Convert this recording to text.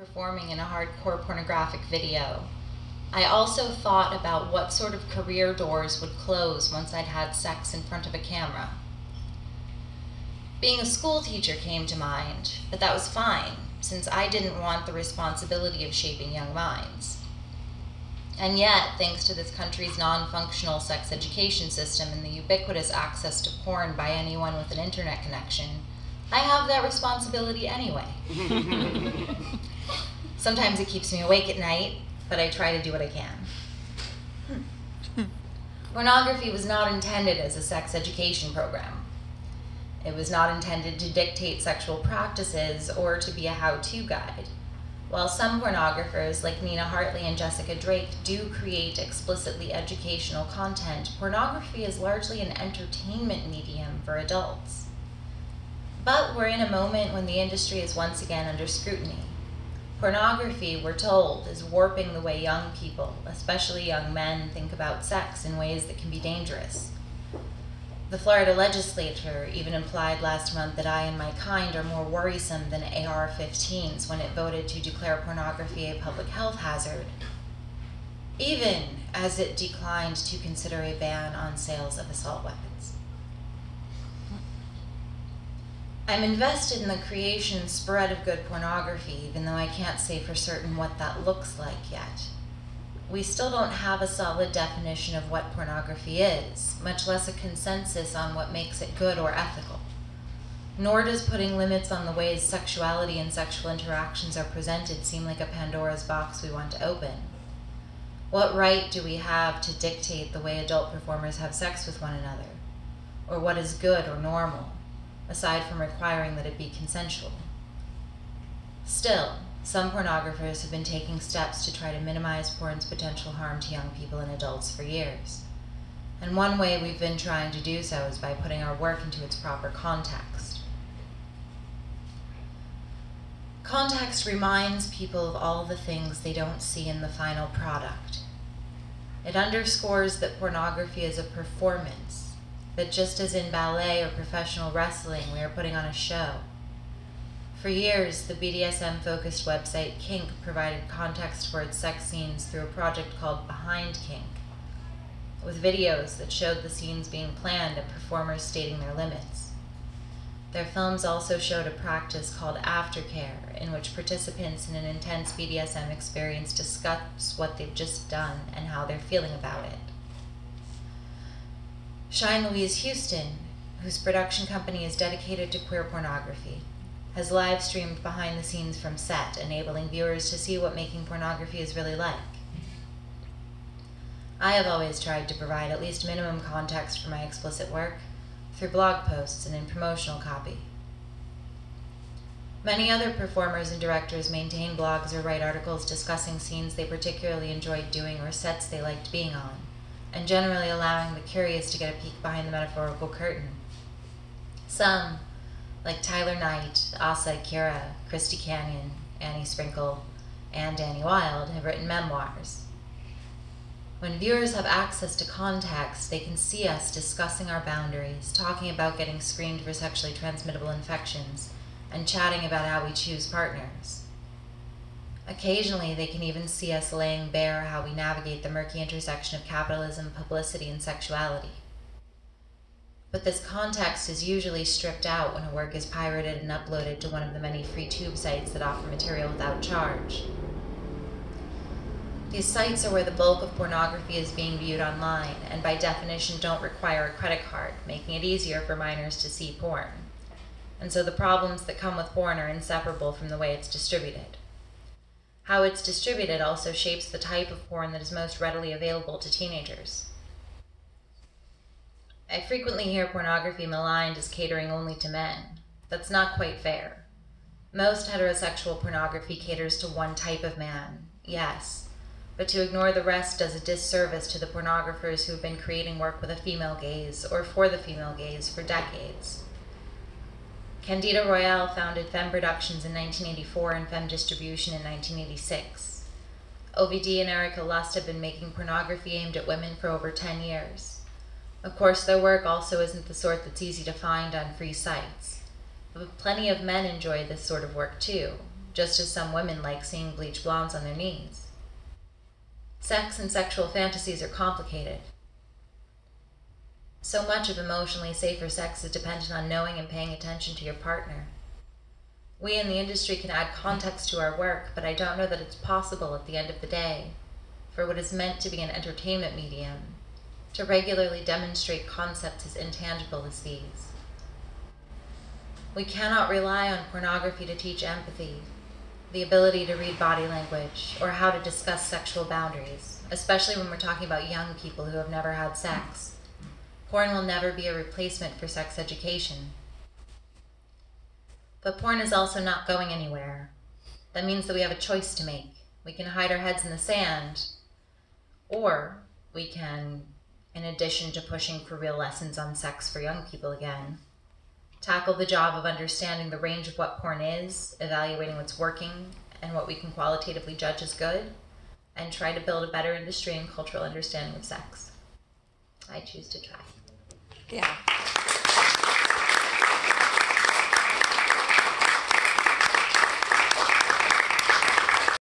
performing in a hardcore pornographic video. I also thought about what sort of career doors would close once I'd had sex in front of a camera. Being a school teacher came to mind, but that was fine, since I didn't want the responsibility of shaping young minds. And yet, thanks to this country's non-functional sex education system and the ubiquitous access to porn by anyone with an internet connection, I have that responsibility anyway. Sometimes it keeps me awake at night, but I try to do what I can. Pornography was not intended as a sex education program. It was not intended to dictate sexual practices or to be a how-to guide. While some pornographers, like Nina Hartley and Jessica Drake, do create explicitly educational content, pornography is largely an entertainment medium for adults. But we're in a moment when the industry is once again under scrutiny. Pornography, we're told, is warping the way young people, especially young men, think about sex in ways that can be dangerous. The Florida legislature even implied last month that I and my kind are more worrisome than AR-15s when it voted to declare pornography a public health hazard, even as it declined to consider a ban on sales of assault weapons. I'm invested in the creation and spread of good pornography, even though I can't say for certain what that looks like yet. We still don't have a solid definition of what pornography is, much less a consensus on what makes it good or ethical. Nor does putting limits on the ways sexuality and sexual interactions are presented seem like a Pandora's box we want to open. What right do we have to dictate the way adult performers have sex with one another? Or what is good or normal, aside from requiring that it be consensual? Still, some pornographers have been taking steps to try to minimize porn's potential harm to young people and adults for years. And one way we've been trying to do so is by putting our work into its proper context. Context reminds people of all the things they don't see in the final product. It underscores that pornography is a performance, that just as in ballet or professional wrestling, we are putting on a show. For years, the BDSM-focused website Kink provided context for its sex scenes through a project called Behind Kink, with videos that showed the scenes being planned and performers stating their limits. Their films also showed a practice called aftercare, in which participants in an intense BDSM experience discuss what they've just done and how they're feeling about it. Shine Louise Houston, whose production company is dedicated to queer pornography, has live-streamed behind the scenes from set, enabling viewers to see what making pornography is really like. I have always tried to provide at least minimum context for my explicit work, through blog posts and in promotional copy. Many other performers and directors maintain blogs or write articles discussing scenes they particularly enjoyed doing or sets they liked being on, and generally allowing the curious to get a peek behind the metaphorical curtain. Some, like Tyler Knight, Asa Akira, Christy Canyon, Annie Sprinkle, and Danny Wilde, have written memoirs. When viewers have access to context, they can see us discussing our boundaries, talking about getting screened for sexually transmittable infections, and chatting about how we choose partners. Occasionally, they can even see us laying bare how we navigate the murky intersection of capitalism, publicity, and sexuality. But this context is usually stripped out when a work is pirated and uploaded to one of the many free tube sites that offer material without charge. These sites are where the bulk of pornography is being viewed online, and by definition don't require a credit card, making it easier for minors to see porn. And so the problems that come with porn are inseparable from the way it's distributed. How it's distributed also shapes the type of porn that is most readily available to teenagers. I frequently hear pornography maligned as catering only to men. That's not quite fair. Most heterosexual pornography caters to one type of man, yes, but to ignore the rest does a disservice to the pornographers who have been creating work with a female gaze, or for the female gaze, for decades. Candida Royale founded Femme Productions in 1984 and Femme Distribution in 1986. OVD and Erica Lust have been making pornography aimed at women for over 10 years. Of course, their work also isn't the sort that's easy to find on free sites, but plenty of men enjoy this sort of work too, just as some women like seeing bleached blondes on their knees. Sex and sexual fantasies are complicated. So much of emotionally safer sex is dependent on knowing and paying attention to your partner. We in the industry can add context to our work, but I don't know that it's possible at the end of the day, for what is meant to be an entertainment medium, to regularly demonstrate concepts as intangible as these. We cannot rely on pornography to teach empathy, the ability to read body language, or how to discuss sexual boundaries, especially when we're talking about young people who have never had sex. Porn will never be a replacement for sex education. But porn is also not going anywhere. That means that we have a choice to make. We can hide our heads in the sand, or we can, in addition to pushing for real lessons on sex for young people again, tackle the job of understanding the range of what porn is, evaluating what's working, and what we can qualitatively judge as good, and try to build a better industry and cultural understanding of sex. I choose to try. Yeah.